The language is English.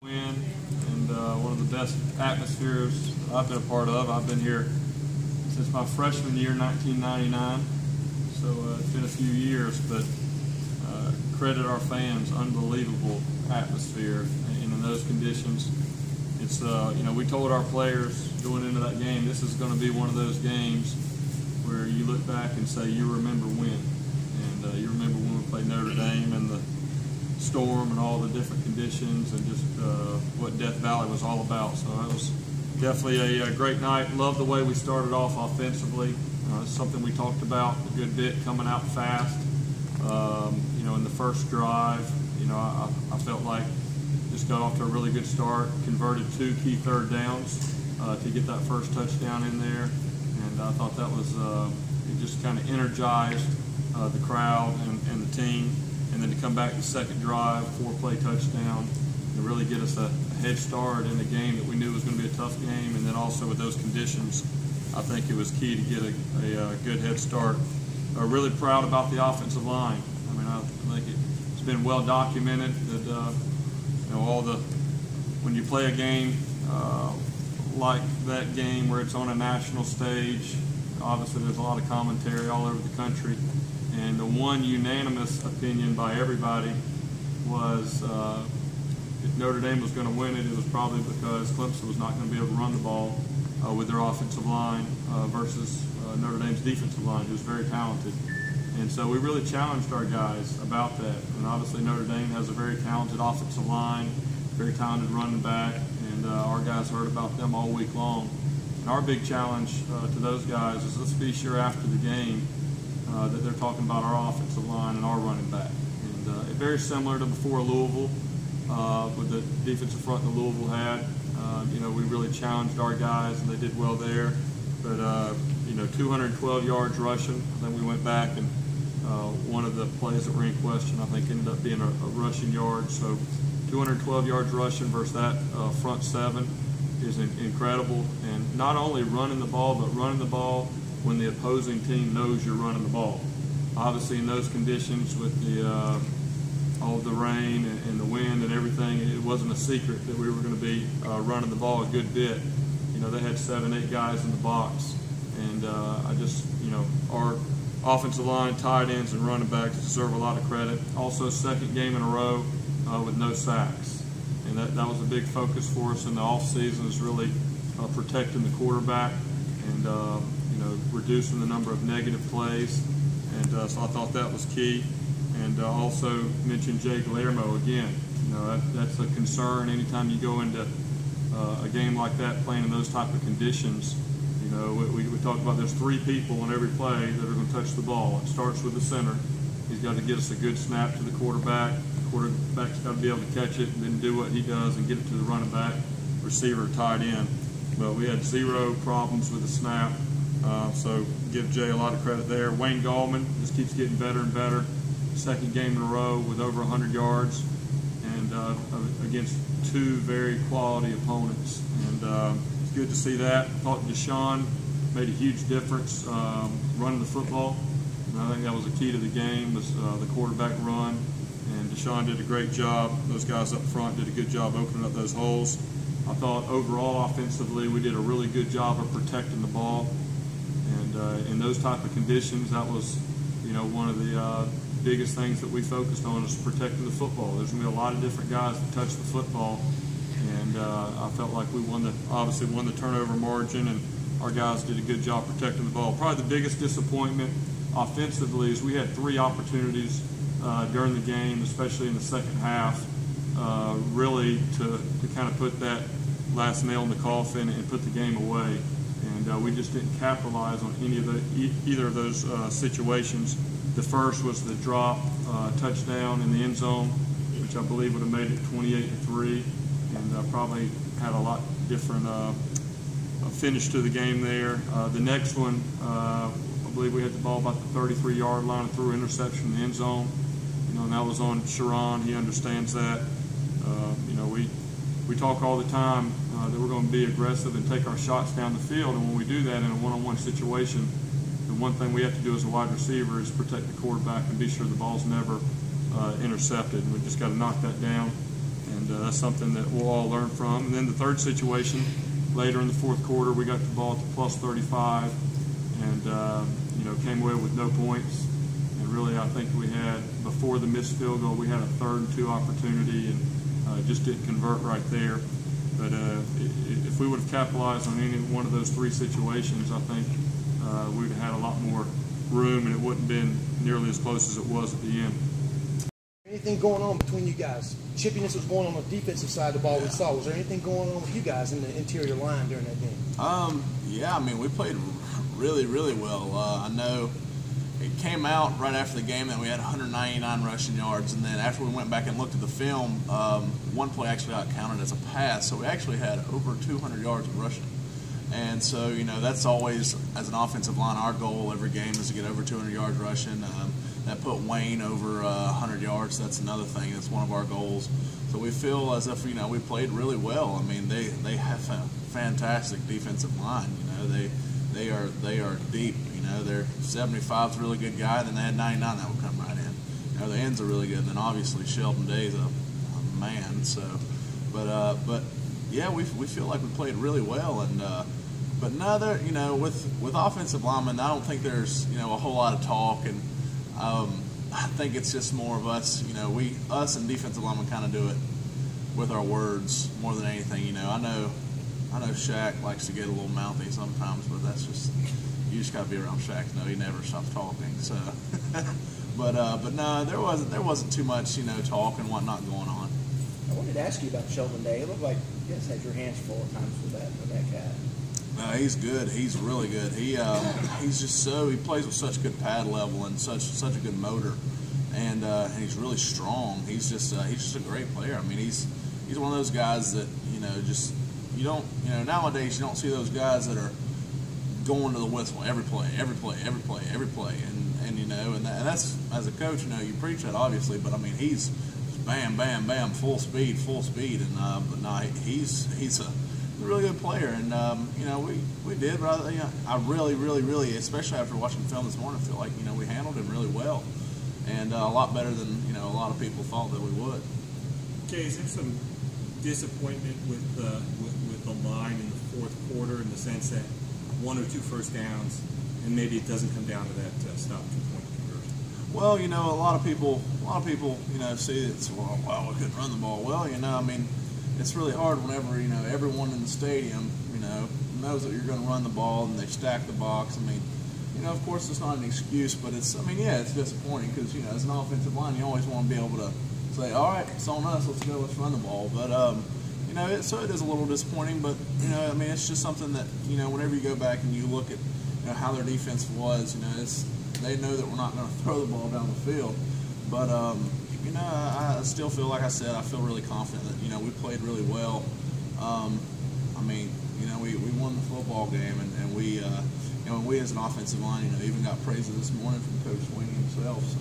Win and one of the best atmospheres I've been a part of. I've been here since my freshman year, 1999, so it's been a few years, but credit our fans, unbelievable atmosphere, and in those conditions, it's we told our players going into that game, this is going to be one of those games where you look back and say you remember when, and you remember when we played Notre Dame and the storm and all the different conditions and just what Death Valley was all about. So it was definitely a great night. Loved the way we started off offensively. It's something we talked about a good bit, coming out fast. In the first drive, I felt like just got off to a really good start, converted 2 key third downs to get that first touchdown in there, and I thought that was it just kind of energized the crowd and the team. And then to come back the second drive, 4-play touchdown, and really get us a head start in a game that we knew was going to be a tough game. And then also with those conditions, I think it was key to get a good head start. Really proud about the offensive line. I mean, I think it's been well documented that when you play a game like that game where it's on a national stage, obviously there's a lot of commentary all over the country. And the one unanimous opinion by everybody was if Notre Dame was going to win it, it was probably because Clemson was not going to be able to run the ball with their offensive line versus Notre Dame's defensive line, who was very talented. And so we really challenged our guys about that. And obviously Notre Dame has a very talented offensive line, very talented running back, and our guys heard about them all week long. And our big challenge to those guys is let's be sure after the game that they're talking about our offensive line and our running back. And very similar to before Louisville, with the defensive front that Louisville had. We really challenged our guys, and they did well there. But 212 yards rushing. I think we went back and one of the plays that were in question, I think, ended up being a rushing yard. So 212 yards rushing versus that front seven is incredible. And not only running the ball, but running the ball when the opposing team knows you're running the ball. Obviously in those conditions with all of the rain and the wind and everything, it wasn't a secret that we were going to be running the ball a good bit. They had 7, 8 guys in the box, and our offensive line, tight ends, and running backs deserve a lot of credit. Also, second game in a row with no sacks, and that was a big focus for us in the off season, is really protecting the quarterback and reducing the number of negative plays, and so I thought that was key. And also mentioned Guillermo again. That's a concern anytime you go into a game like that, playing in those type of conditions. We talked about there's 3 people on every play that are going to touch the ball. It starts with the center. He's got to get us a good snap to the quarterback. The quarterback's got to be able to catch it and then do what he does and get it to the running back, receiver, tight end. But we had 0 problems with the snap. So give Jay a lot of credit there. Wayne Gallman just keeps getting better and better. Second game in a row with over 100 yards and against 2 very quality opponents. And it's good to see that. I thought Deshaun made a huge difference running the football. And I think that was a key to the game, was the quarterback run. And Deshaun did a great job. Those guys up front did a good job opening up those holes. I thought overall offensively we did a really good job of protecting the ball. And in those type of conditions, that was one of the biggest things that we focused on, is protecting the football. There's going to be a lot of different guys that touch the football, and I felt like we obviously won the turnover margin, and our guys did a good job protecting the ball. Probably the biggest disappointment offensively is we had 3 opportunities during the game, especially in the second half, really to kind of put that last nail in the coffin and put the game away. And we just didn't capitalize on either of those situations. The first was the drop touchdown in the end zone, which I believe would have made it 28-3, and probably had a lot different finish to the game there. The next one, I believe we had the ball about the 33-yard line and threw an interception in the end zone. And that was on Sharon. He understands that. We talk all the time that we're going to be aggressive and take our shots down the field, and when we do that in a one-on-one situation, the one thing we have to do as a wide receiver is protect the quarterback and be sure the ball's never intercepted. And we just got to knock that down. and that's something that we'll all learn from. And then the third situation, later in the fourth quarter, we got the ball at the plus 35, and came away with no points. And really, I think we had, before the missed field goal, we had a 3rd and 2 opportunity, and just didn't convert right there. But if we would have capitalized on any one of those 3 situations, I think we'd have had a lot more room, and it wouldn't have been nearly as close as it was at the end. Anything going on between you guys? Chippiness was going on the defensive side of the ball. We saw. Was there anything going on with you guys in the interior line during that game? Yeah, I mean, we played really, really well. I know it came out right after the game that we had 199 rushing yards, and then after we went back and looked at the film, one play actually got counted as a pass, so we actually had over 200 yards of rushing. And so, that's always, as an offensive line, our goal every game is to get over 200 yards rushing. That put Wayne over 100 yards. That's another thing. That's one of our goals. So we feel as if, we played really well. I mean, they have a fantastic defensive line. They are deep. Their 75's a really good guy. Then they had 99 that would come right in. The end's are really good. And then obviously Sheldon Day's a man. So, but yeah, we feel like we played really well. And but now with offensive linemen, I don't think there's a whole lot of talk. And I think it's just more of us. Us and defensive linemen kind of do it with our words more than anything. I know Shaq likes to get a little mouthy sometimes, but that's just, you just got to be around Shaq to know he never stops talking. So, but no, there wasn't too much talk and whatnot going on. I wanted to ask you about Sheldon Day. It looked like you guys had your hands full at times with that cat. No, he's good. He's really good. He's just he plays with such good pad level and such a good motor, and he's really strong. He's just a great player. I mean, he's one of those guys that nowadays you don't see those guys that are going to the whistle every play, and that's, as a coach, you preach that obviously, but I mean he's bam, bam, bam, full speed, and but no, he's a really good player, and we did rather. I really, especially after watching the film this morning, feel like we handled him really well, and a lot better than a lot of people thought that we would. Okay, is there some disappointment with the line in the fourth quarter, in the sense that 1 or 2 first downs, and maybe it doesn't come down to that stop 2-point conversion? Well, a lot of people, see it's well, we couldn't run the ball. Well, I mean, it's really hard whenever everyone in the stadium knows that you're going to run the ball and they stack the box. I mean, of course it's not an excuse, but it's it's disappointing because as an offensive line you always want to be able to say, all right, it's on us, let's run the ball. But so it is a little disappointing, but I mean, it's just something that whenever you go back and you look at how their defense was, they know that we're not going to throw the ball down the field. But I still feel, like I said, I feel really confident that we played really well. I mean, we won the football game, and we as an offensive line even got praises this morning from Coach Sweeney himself. So.